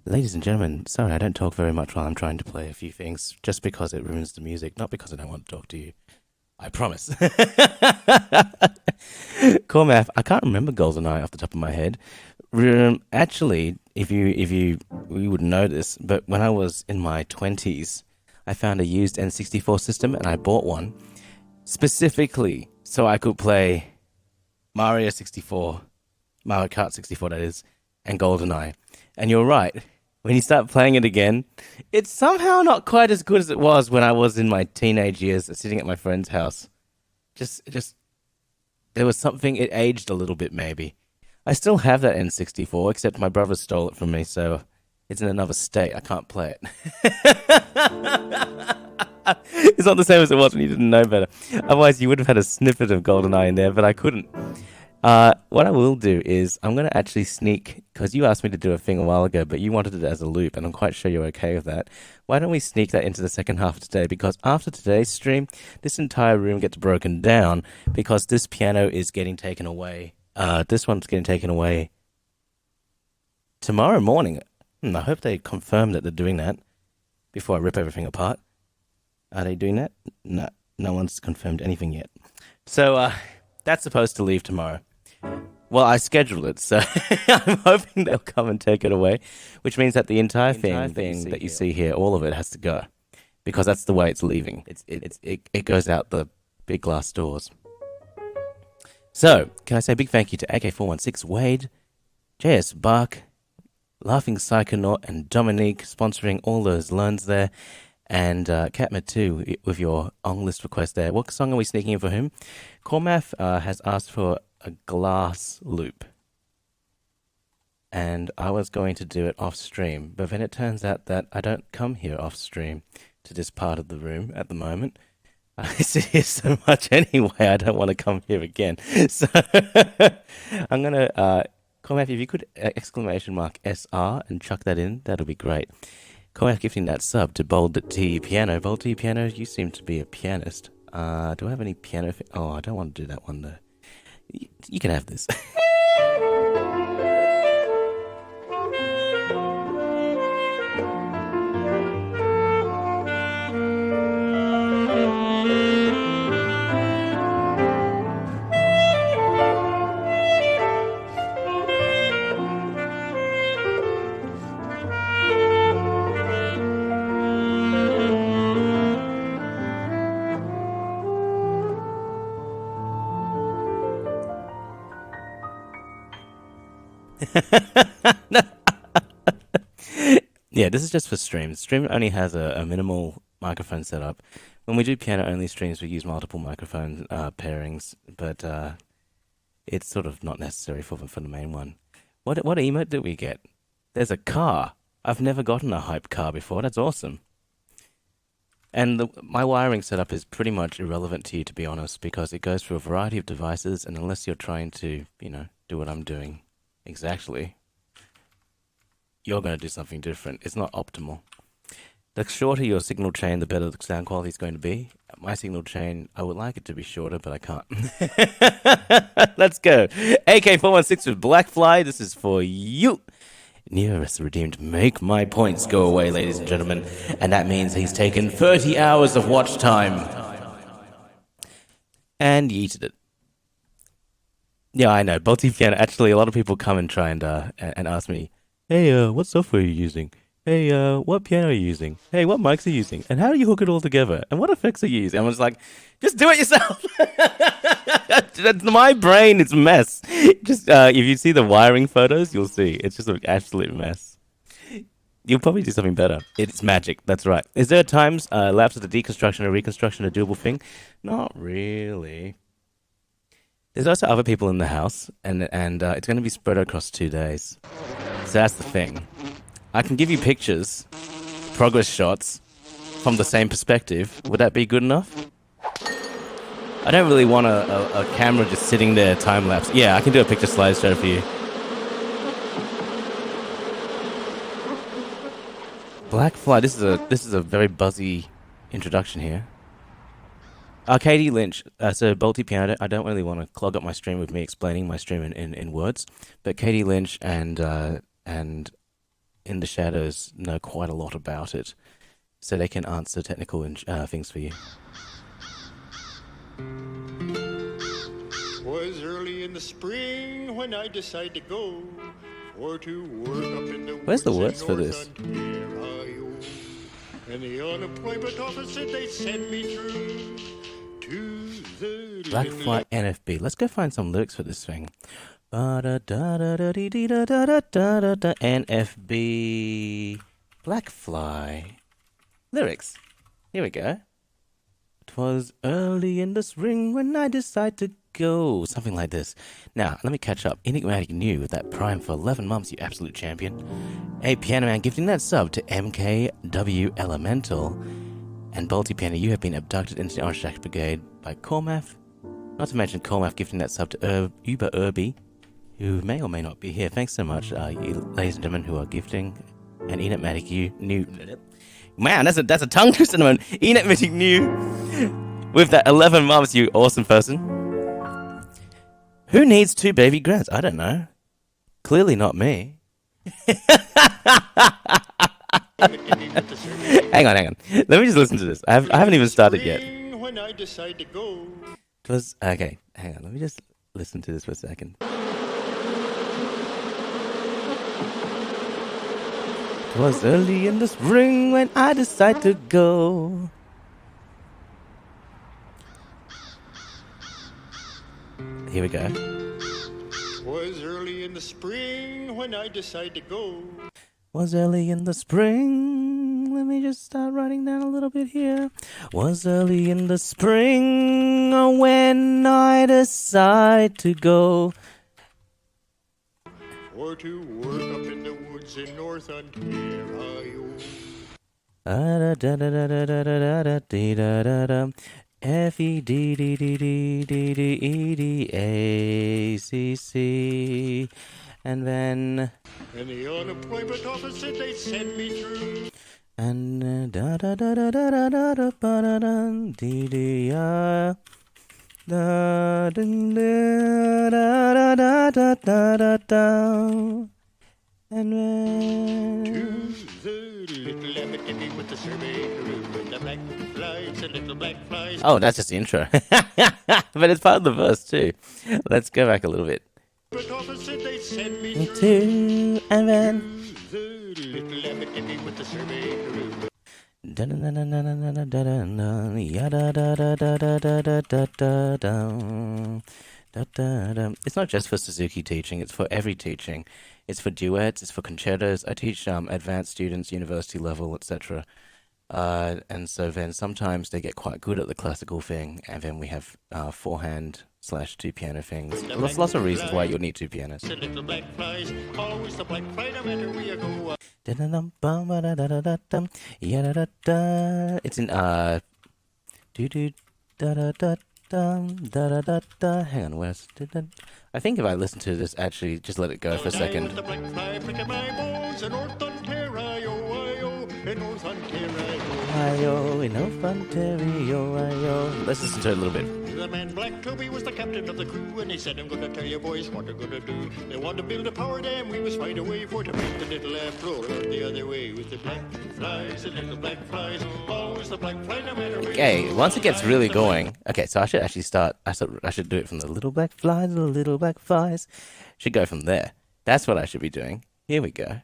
Ladies and gentlemen, sorry I don't talk very much while I'm trying to play a few things, just because it ruins the music, not because I don't want to talk to you. I promise. Cool, math. I can't remember GoldenEye off the top of my head. Actually, if you you would know this, but when I was in my 20s, I found a used N64 system and I bought one specifically so I could play Mario 64, Mario Kart 64 that is, and GoldenEye. And you're right. When you start playing it again, it's somehow not quite as good as it was when I was in my teenage years sitting at my friend's house. Just there was something, it aged a little bit maybe. I still have that N64, except my brother stole it from me, so it's in another state. I can't play it. It's not the same as it was when you didn't know better. Otherwise, you would have had a snippet of GoldenEye in there, but I couldn't. What I will do is I'm going to actually sneak, because you asked me to do a thing a while ago, but you wanted it as a loop, and I'm quite sure you're okay with that. Why don't we sneak that into the second half of today? Because after today's stream, this entire room gets broken down because this piano is getting taken away. This one's getting taken away tomorrow morning. I hope they confirm that they're doing that before I rip everything apart. Are they doing that? No, no one's confirmed anything yet. So, that's supposed to leave tomorrow. Well, I scheduled it, so I'm hoping they'll come and take it away, which means that the entire thing that you see here, all of it has to go, because that's the way it's leaving. It goes out the big glass doors. So, can I say a big thank you to AK416 Wade, JS Bark, Laughing Psychonaut, and Dominique sponsoring all those loans there, and Catma 2 with your on list request there. What song are we sneaking in for him? Cormath has asked for a glass loop. And I was going to do it off stream, but then it turns out that I don't come here off stream to this part of the room at the moment. I sit here so much anyway, I don't want to come here again. So I'm going to, Cormath, if you could exclamation mark SR and chuck that in, that'll be great. Koyak gifting that sub to Bold T Piano. Bold T Piano, you seem to be a pianist. Do I have any piano? Oh, I don't want to do that one though. You can have this. Yeah, this is just for streams. Stream only has a minimal microphone setup. When we do piano only streams, we use multiple microphone pairings, but it's sort of not necessary for the main one. What emote did we get? There's a car. I've never gotten a hype car before. That's awesome. And my wiring setup is pretty much irrelevant to you, to be honest, because it goes through a variety of devices, and unless you're trying to, do what I'm doing exactly, you're going to do something different. It's not optimal. The shorter your signal chain, the better the sound quality is going to be. My signal chain, I would like it to be shorter, but I can't. Let's go. AK416 with Blackfly. This is for you. Nearest redeemed. Make my points go away, ladies and gentlemen. And that means he's taken 30 hours of watch time. And yeeted it. Yeah, I know. Multi piano. Actually, a lot of people come and try and ask me, hey, what software are you using? Hey, what piano are you using? Hey, what mics are you using? And how do you hook it all together? And what effects are you using? I was like, just do it yourself. That's my brain. It's a mess. Just if you see the wiring photos, you'll see it's just an absolute mess. You'll probably do something better. It's magic. That's right. Is there times lapse of the deconstruction or reconstruction a doable thing? Not really. There's also other people in the house, and it's going to be spread across 2 days. So that's the thing. I can give you pictures, progress shots, from the same perspective. Would that be good enough? I don't really want a camera just sitting there time-lapse. Yeah, I can do a picture slideshow for you. Blackfly, this is a very buzzy introduction here. Katie Lynch, so Bolty Piano, I don't really want to clog up my stream with me explaining my stream in words, but Katie Lynch and in the shadows know quite a lot about it, so they can answer technical things for you. Was early in the spring when I decided to go for to work up in the Where's the woods in words for North this? Ontario. And the unemployment office said they'd send me through to the Black little Fly NFB. Let's go find some lyrics for this thing. NFB. Black Fly. Lyrics. Here we go. 'Twas early in the spring when I decided to go. Something like this. Now, let me catch up. Enigmatic New with that prime for 11 months, you absolute champion. Hey, Piano Man, gifting that sub to MKW Elemental. And Bolty Piano, you have been abducted into the Orange Jack Brigade by Cormath. Not to mention Cormath gifting that sub to Uber Irby, who may or may not be here. Thanks so much, you ladies and gentlemen who are gifting. And Enigmatic New. Man, that's a tongue twister, man. Enigmatic New with that 11 months, you awesome person. Who needs 2 baby grants? I don't know. Clearly not me. Hang on. Let me just listen to this. I haven't even started yet. When I decide to go. It was okay. Hang on. Let me just listen to this for a second. It was early in the spring when I decided to go. Here we go. Was early in the spring when I decided to go. Was early in the spring. Let me just start writing down a little bit here. Was early in the spring when I decide to go. Or to work up in the woods in North Ontario. FEDDDDDDEDACC. And then. And the unemployment office said they'd send me through. And da da da da da da da da da da da DDR. Da da da da da da da da. And then. To the little amphibian with the survey crew. The black flies, the little black flies. Oh, that's just the intro. But it's part of the verse too. Let's go back a little bit. Said they'd send me To and then. To the little amphibian with the survey crew. It's not just for Suzuki teaching, it's for every teaching. It's for duets, it's for concertos. I teach advanced students, university level, etc. And so then sometimes they get quite good at the classical thing, and then we have forehand / 2 piano things. There's lots of reasons why you'll need 2 pianos. The little black flies, always the black fly, no matter where you go. It's in hang on, where's I think if I listen to this, actually just let it go for a second. Ohio, in North Ontario, Ohio. Let's listen to it a little bit. The man Black Toby was the captain of the crew, and he said, I'm gonna tell you boys what they're gonna do. They want to build a power dam, we must find a way for to make the little lamp roll the other way with the black flies, the little black flies, always the black fly, no matter where. Okay, once it gets really going. Okay, so I should actually start. I should do it from the little black flies, the little black flies. Should go from there. That's what I should be doing. Here we go.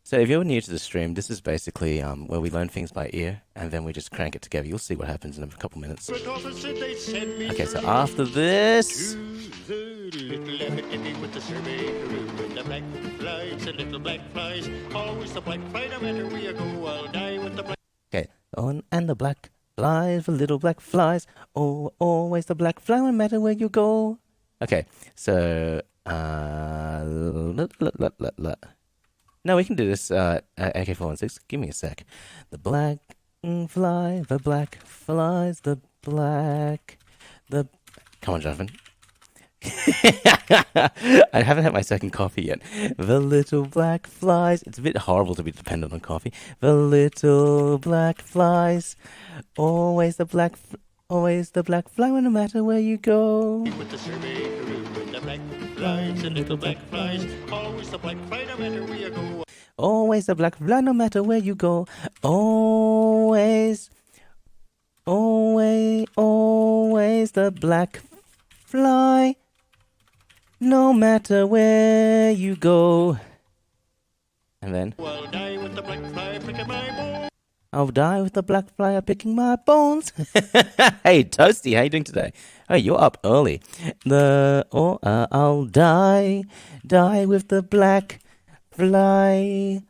So if you're new to the stream, this is basically where we learn things by ear, and then we just crank it together. You'll see what happens in a couple minutes. Okay, so after this... Okay, on and the black flies, the little black flies. Oh, always the black fly, no matter where you go. Okay, so... No, we can do this, AK-416. Give me a sec. The black fly, the black flies, the black... Come on, Jonathan. I haven't had my second coffee yet. The little black flies. It's a bit horrible to be dependent on coffee. The little black flies. Always the black fly, no matter where you go. With the survey crew, the black flies, the little black flies, always the black fly, no matter where you go. Always the black fly, no matter where you go. Always, always the black fly, no matter where you go. And then I'll die with the black fly picking my bones. I'll die with the black fly picking my bones. Hey, Toasty, how you doing today? Oh, you're up early. I'll die with the black fly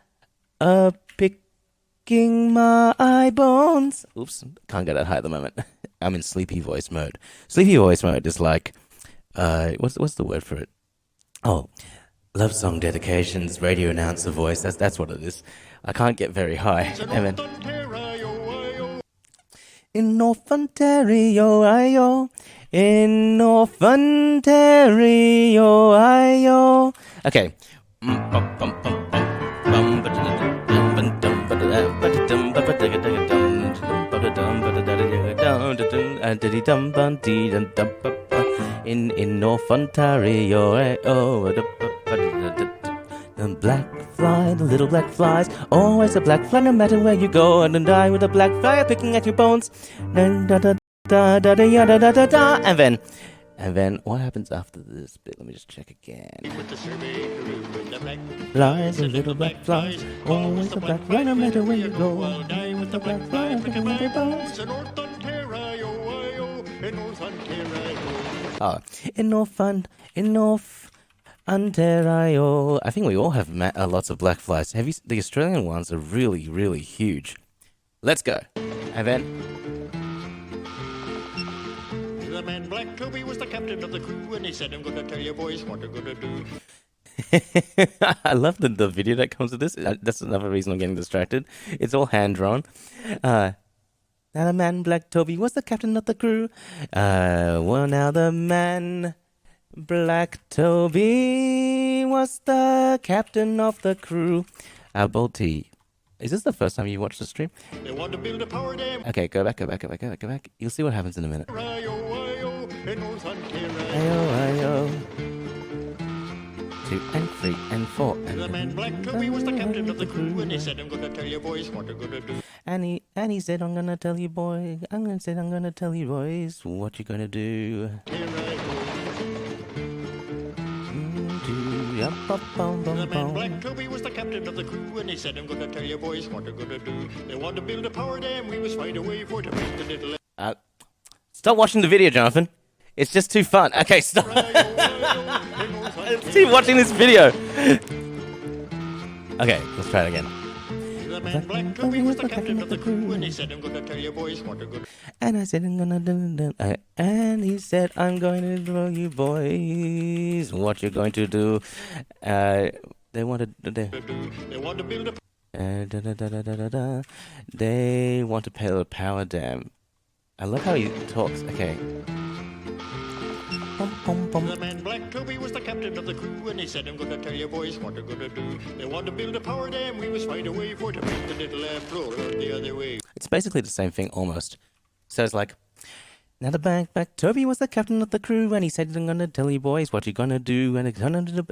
picking my bones. Oops, can't get that high at the moment. I'm in sleepy voice mode. Sleepy voice mode is like, what's the word for it? Oh, love song dedications, radio announcer voice. That's what it is. I can't get very high. And then in North Ontario, I-O. In North Ontario, I-O. Okay. In North Ontario, I-O. The black fly, the little black flies, always a black fly, no matter where you go, and die with a black fly picking at your bones. And then what happens after this bit? Let me just check again. With the survey crew and the black Flies, the little black flies, always a black fly, no matter where you go. I'll die with the black fly picking my bones. In North Ontario, in North Ontario. Oh, in North Ontario. I think we all have lots of black flies. The Australian ones are really, really huge. Let's go. And then The man Black Toby was the captain of the crew, and he said, I'm gonna tell you boys what you're gonna do. I love the video that comes with this. That's another reason I'm getting distracted. It's all hand drawn. Now the man Black Toby was the captain of the crew. Now the man Black Toby was the captain of the crew. Bolty, is this the first time you watched the stream? They want to build a power dam. Okay, go back. You'll see what happens in a minute. In North Ontario. Ayo. 2 and 3 and 4 and The man Black Toby was the captain of the crew, and he said, I'm gonna tell you boys what you're gonna do. And he said, I'm gonna tell you boys what you're gonna do. Here I go. The The man Black Toby was the captain of the crew, and he said, I'm gonna tell you boys what you're gonna do. They want to build a power dam, we was right away for to make the little... Stop watching the video, Jonathan. It's just too fun. Okay, stop. Keep watching this video. Okay, let's try it again. The man Black Toby was the captain of the crew, and he said, I'm gonna tell you boys what you're gonna do. And I said, I'm gonna do. And he said, I'm going to tell you boys what you're going to do. They wanted. They want to build a... They want to build a power dam. I love how he talks. Okay. The man Black Toby was the captain of the crew, and he said, I'm gonna tell you boys what you're gonna do. They want to build a power dam, we was right away for to make the little flow the other way. It's basically the same thing almost. So it's like, now the Black Toby was the captain of the crew, and he said, I'm gonna tell you boys what you're gonna do. And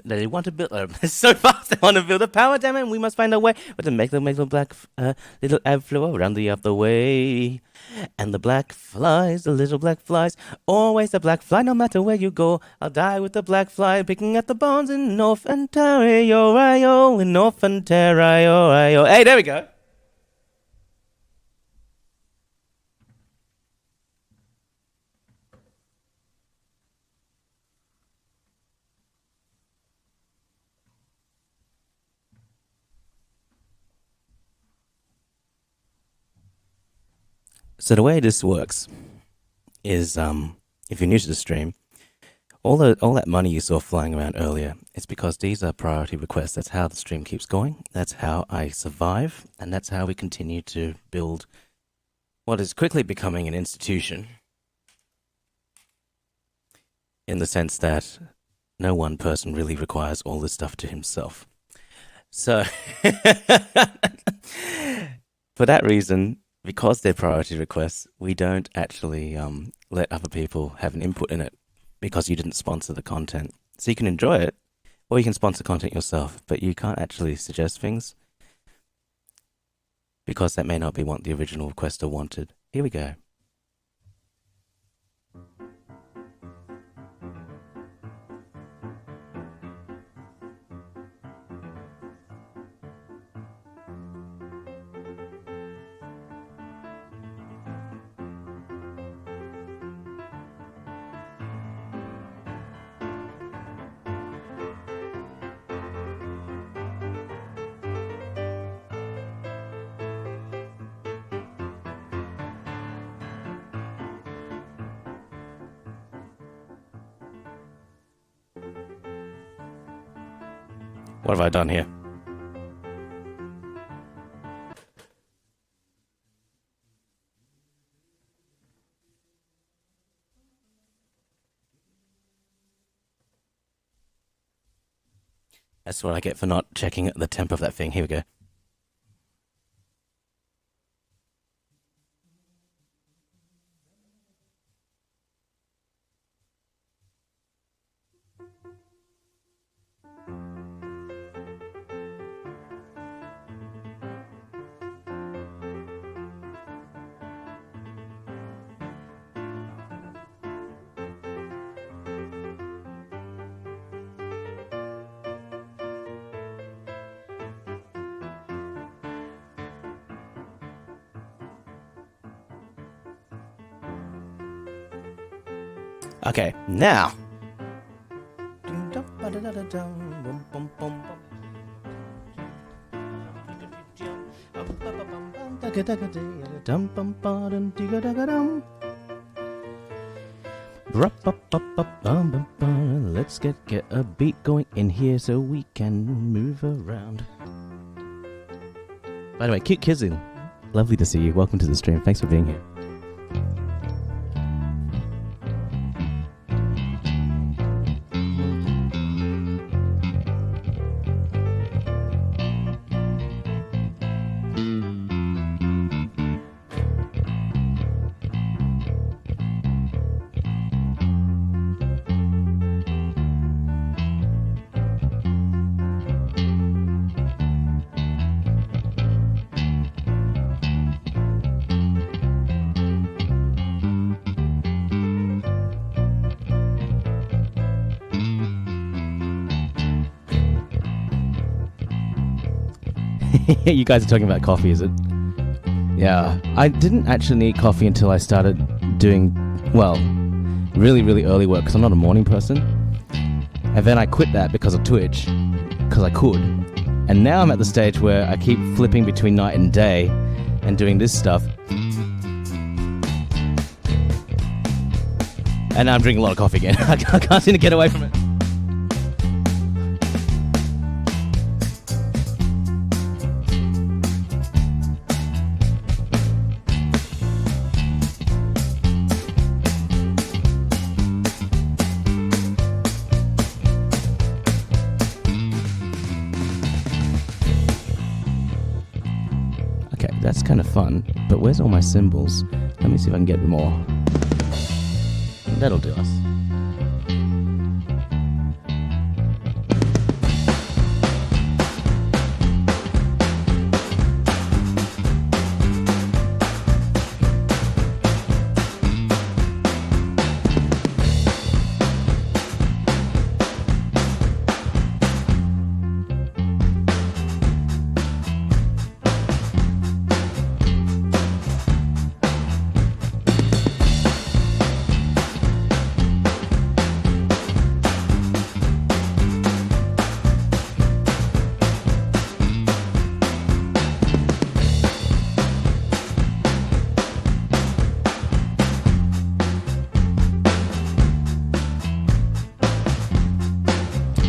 they want to build so fast. They want to build a power dam, and we must find a way to make the black little flow around the other way. And the black flies, the little black flies, always the black fly, no matter where you go. I'll die with the black fly, picking at the bones in North Ontario, in North Ontario. Hey, there we go. So the way this works is, if you're new to the stream, all that money you saw flying around earlier, it's because these are priority requests. That's how the stream keeps going. That's how I survive, and that's how we continue to build what is quickly becoming an institution. In the sense that no one person really requires all this stuff to himself. So, for that reason, because they're priority requests, we don't actually let other people have an input in it because you didn't sponsor the content. So you can enjoy it, or you can sponsor content yourself, but you can't actually suggest things. because that may not be what the original requester wanted. Here we go. What have I done here? That's what I get for not checking the temp of that thing. Here we go. Okay, now. Let's get a beat going in here so we can move around. By the way, cute Kizzy, lovely to see you. Welcome to the stream. Thanks for being here. You guys are talking about coffee, is it? Yeah, I didn't actually need coffee until I started doing, well, really, really early work, because I'm not a morning person. And then I quit that because of Twitch, because I could. And now I'm at the stage where I keep flipping between night and day and doing this stuff. And now I'm drinking a lot of coffee again. I can't seem to get away from it. That's kind of fun, but where's all my symbols? Let me see if I can get more. That'll do us.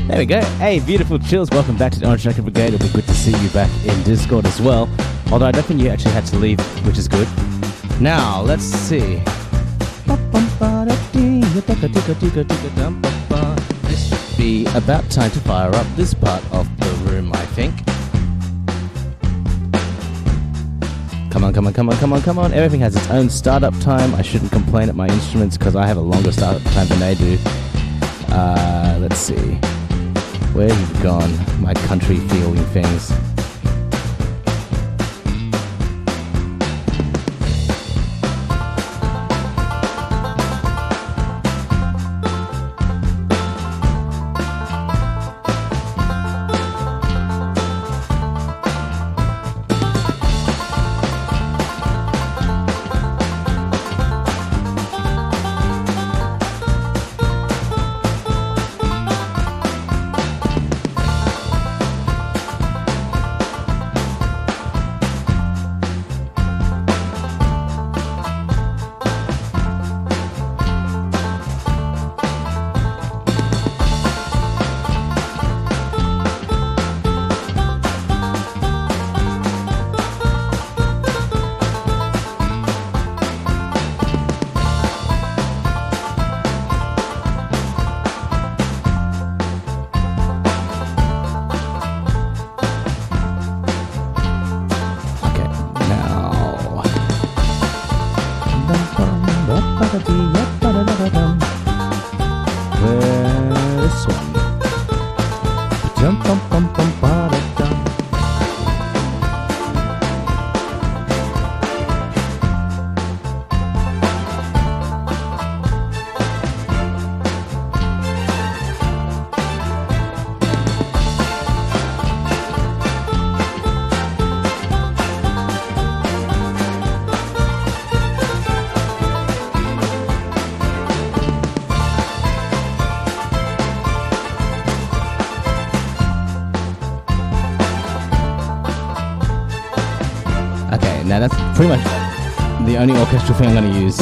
There we go. Hey, beautiful chills. Welcome back to the Orange Jacket Brigade. It'll be good to see you back in Discord as well. Although I don't think you actually had to leave, which is good. Now, let's see. This should be about time to fire up this part of the room, I think. Come on, come on, come on, come on, come on. Everything has its own startup time. I shouldn't complain at my instruments because I have a longer startup time than they do. Let's see. Where have you gone, my country feeling things? Now that's pretty much the only orchestral thing I'm going to use.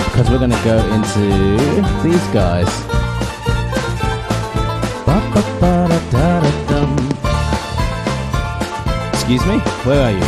Because we're going to go into these guys. Excuse me? Where are you?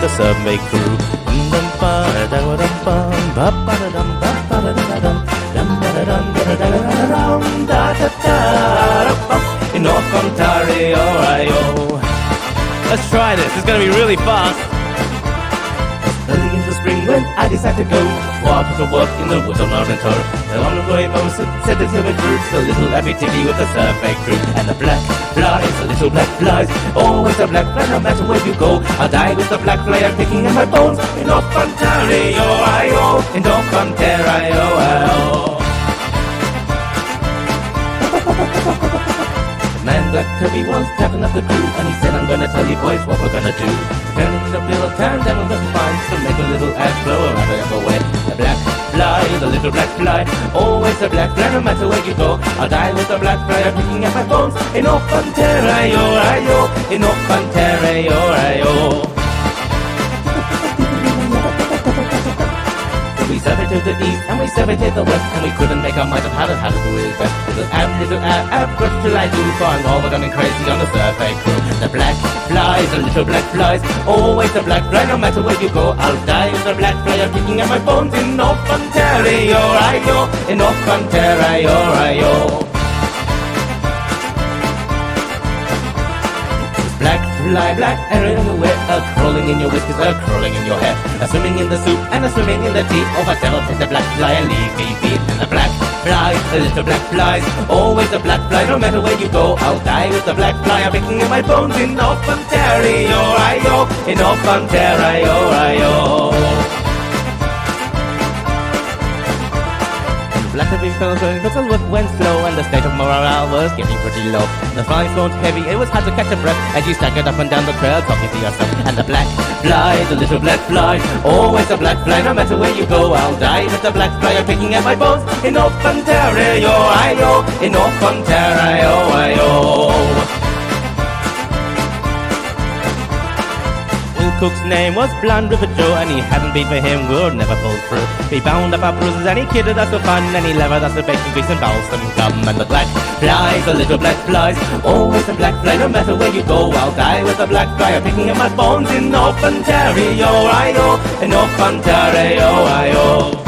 The Subway Crew. In North Ontario, let's try this. It's gonna be really fast. Early in the spring when I decided to go walk to work in the woods of Northern Tour. On the way home, said the Subway Crew, the little happy tiggy with the Subway Crew. And the black flies, the little black flies, always a black fly, no matter where you go. I'll die with the black fly, I'm picking in my bones. In North Ontario, I-O, in North Ontario, I-O. Man Black Toby was tapping up the crew, and he said, I'm gonna tell you boys what we're gonna do. Turning the bill of town, then we're gonna find to make a little ass blow around the way. The black fly, the little black fly, always a black fly, no matter where you go. I'll die with the black fly, I'm picking at my bones. In North Ontario, I-O, in North Ontario, I-O. We surveyed to the east and we surveyed to the west, and we couldn't make our minds up how to do it best. Little ab, what shall I do? For I'm all going crazy on the Survey Crew. The black flies, the little black flies, always the black fly, no matter where you go. I'll die with the black fly, I'm picking at my bones. In North Ontario, I-O, in North Ontario, I-O. Black fly, black arrow everywhere, crawling in your whiskers, crawling in your hair, swimming in the soup and swimming in the tea. Oh, but don't take the black fly and leave me be. And the black flies, the little black flies, always the black fly, no matter where you go. I'll die with the black fly, I'm picking in my bones. In North Ontario, I-O, in North Ontario, I-O. Black Toby fell but the work went slow, and the state of morale was getting pretty low. The flying slowed heavy, it was hard to catch a breath as you staggered up and down the trail, talking to yourself. And the black fly, the little black fly, always a black fly, no matter where you go. I'll die with the black fly, I'm picking at my bones. In North Ontario, I-O, in North Ontario, I-O. cook's name was Blonde River Joe, and he hadn't been for him, would never pull through. He bound up our bruises and he kidded us for fun, and he levered us with bacon grease and balsam gum. And the black flies, the little black flies, always the black fly, no matter where you go, I'll die with the black fly, picking up my bones in North Ontario, I-O, in North Ontario, I-O.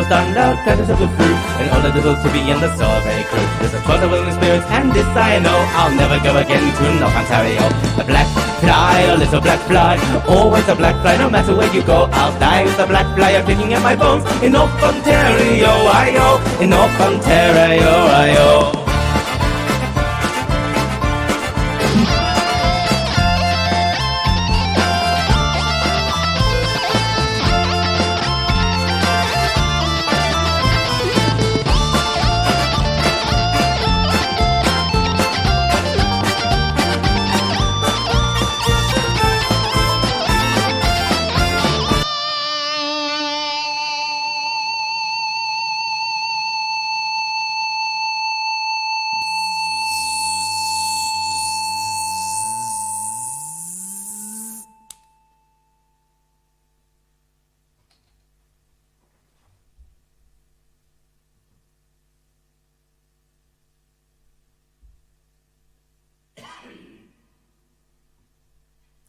Stand out, credits of the fruit, and all the little to be in the sorbet crew. There's a closet willing spirits, and this I know, I'll never go again to North Ontario. A black fly, a little black fly, always a black fly, no matter where you go, I'll die with a black fly, I'm picking at my bones in North Ontario, I-O, in North Ontario, I-O.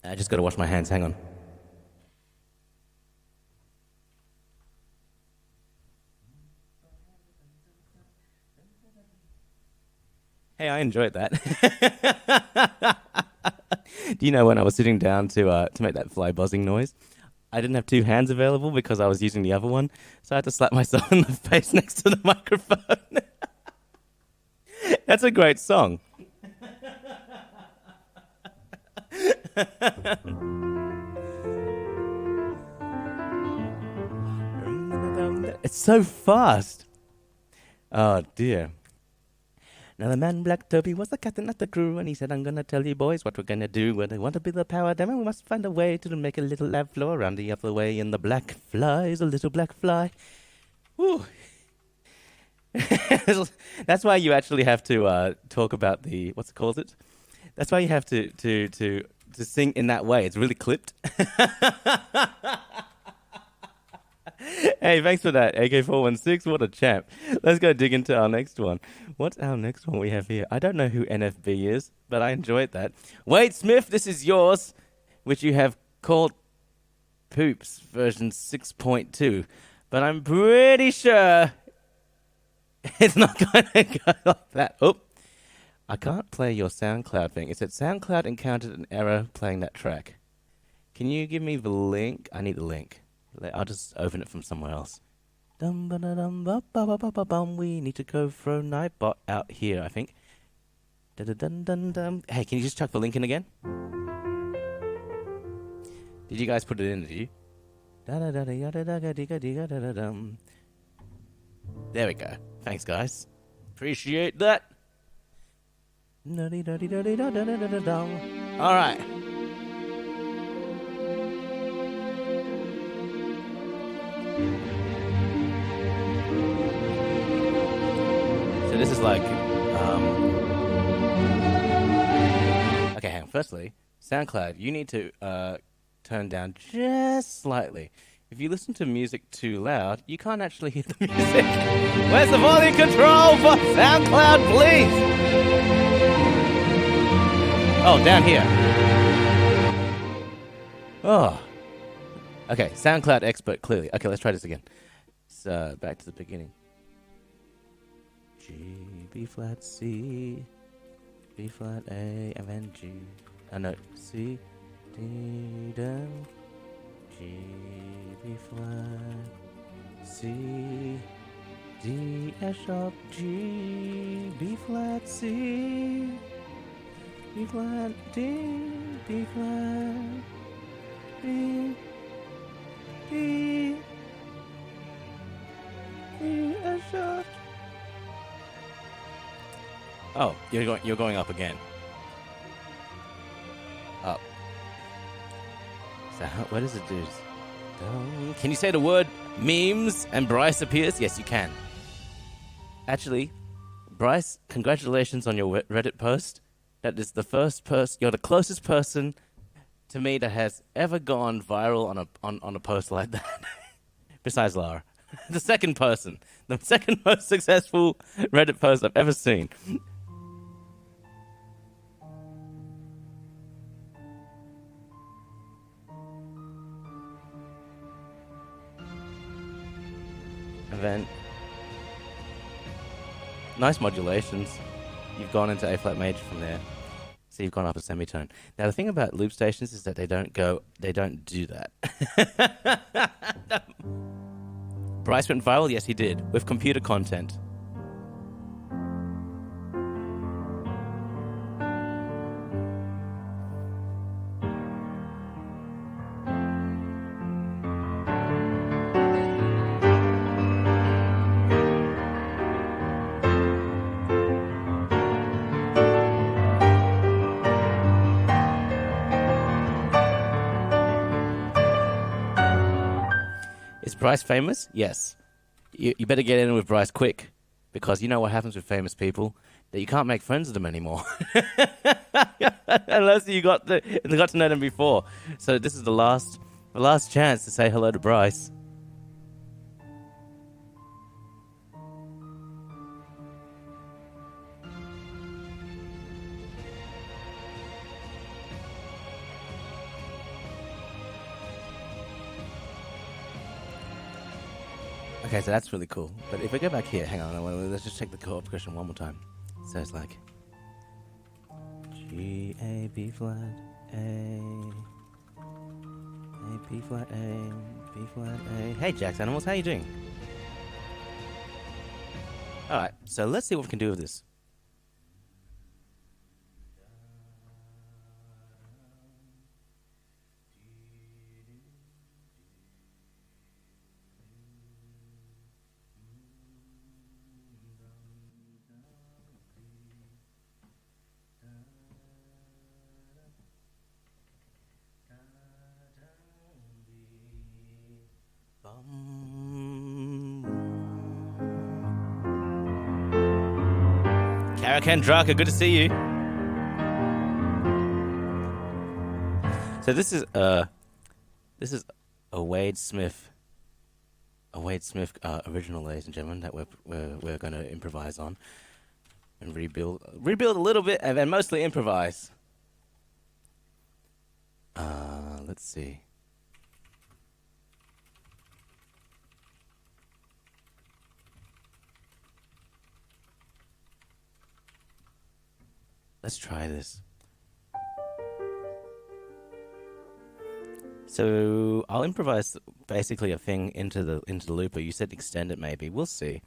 I just gotta wash my hands, hang on. Hey, I enjoyed that. Do you know when I was sitting down to make that fly buzzing noise, I didn't have two hands available because I was using the other one, so I had to slap myself in the face next to the microphone. That's a great song. It's so fast. Oh dear. Now the man Black Toby was the captain of the crew, and he said, I'm gonna tell you boys what we're gonna do. When they want to be the power demo, we must find a way to make a little lab flow around the other way. And the black fly is a little black fly. Woo. That's why you actually have to talk about the, what's it called it? That's why you have to sing in that way. It's really clipped. Hey, thanks for that, AK416. What a champ. Let's go dig into our next one. What's our next one we have here? I don't know who NFB is, but I enjoyed that. Wade Smith, this is yours, which you have called Poops version 6.2. But I'm pretty sure it's not going to go like that. Oh, I can't play your SoundCloud thing. It said SoundCloud encountered an error playing that track. Can you give me the link? I need the link. I'll just open it from somewhere else. We need to go throw Nightbot out here, I think. Hey, can you just chuck the link in again? Did you guys put it in, did you? There we go. Thanks, guys. Appreciate that. Alright. So this is like, okay, hang on. Firstly, SoundCloud, you need to turned down just slightly. If you listen to music too loud, you can't actually hear the music. Where's the volume control for SoundCloud, please? Oh, down here. Oh. Okay, SoundCloud expert, clearly. Okay, let's try this again. So, back to the beginning. G, B flat, C, B flat, A, and then G. No, C, D, down, G, B flat, C, D, F sharp, G, B flat, C, B flat, D, B flat, D, D, D, F sharp. Oh, you're going up again. Up. So what does it do? Can you say the word memes and Bryce appears? Yes, you can. Actually, Bryce, congratulations on your Reddit post. That is the first person. You're the closest person to me that has ever gone viral on a post like that. Besides Lara, the second person, the second most successful Reddit post I've ever seen. Event. Nice modulations. You've gone into A flat major from there. So you've gone up a semitone. Now the thing about loop stations is that they don't do that. Bryce went viral? Yes, he did. With computer content. Is Bryce famous? Yes. You better get in with Bryce quick, because you know what happens with famous people, that you can't make friends with them anymore. Unless you got to know them before. So this is the last chance to say hello to Bryce. Okay, so that's really cool. But if we go back here, hang on, let's just check the chord progression one more time. So it's like G, A, B flat, A, B flat, A, B flat, A. Hey, Jax Animals, how you doing? Alright, so let's see what we can do with this. Karakan Draka, good to see you. So this is a Wade Smith original, ladies and gentlemen, that we're going to improvise on and rebuild a little bit, and then mostly improvise. Let's see. Let's try this. So I'll improvise basically a thing into the looper. You said extend it, maybe. We'll see.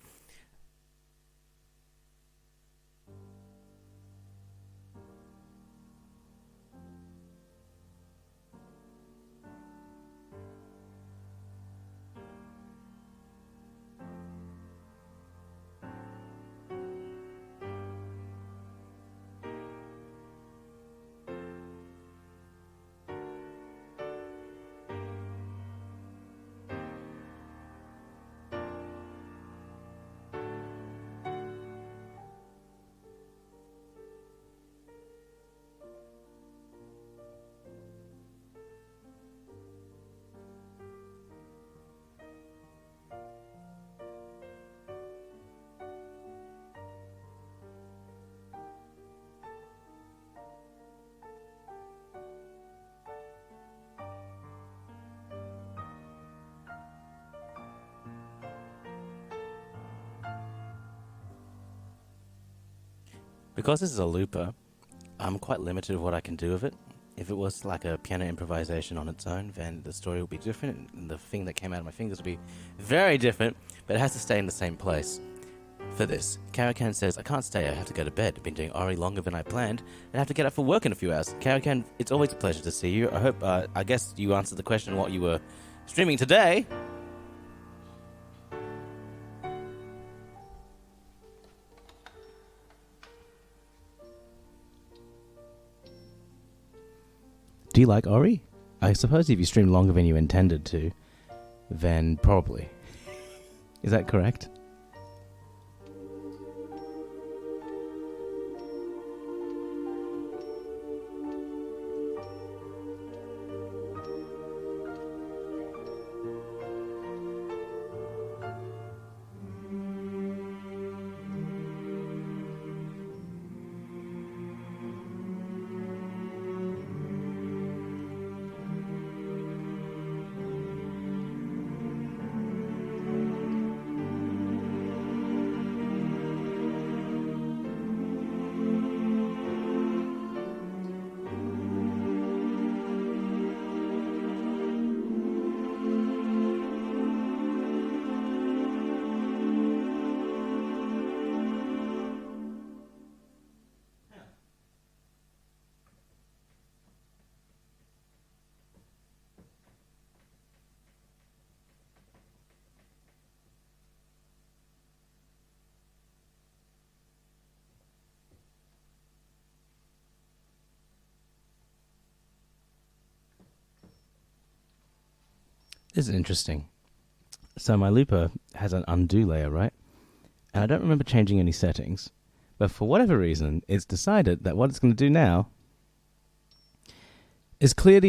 Because this is a looper, I'm quite limited of what I can do with it. If it was like a piano improvisation on its own, then the story would be different, and the thing that came out of my fingers would be very different, but it has to stay in the same place. For this, Karakan says, I can't stay, I have to go to bed. I've been doing Ori longer than I planned, and I have to get up for work in a few hours. Karakan, it's always a pleasure to see you. I guess you answered the question what you were streaming today. Do you like Ori? I suppose if you stream longer than you intended to, then probably. Is that correct? This is interesting. So my looper has an undo layer, right? And I don't remember changing any settings. But for whatever reason, it's decided that what it's going to do now is clear the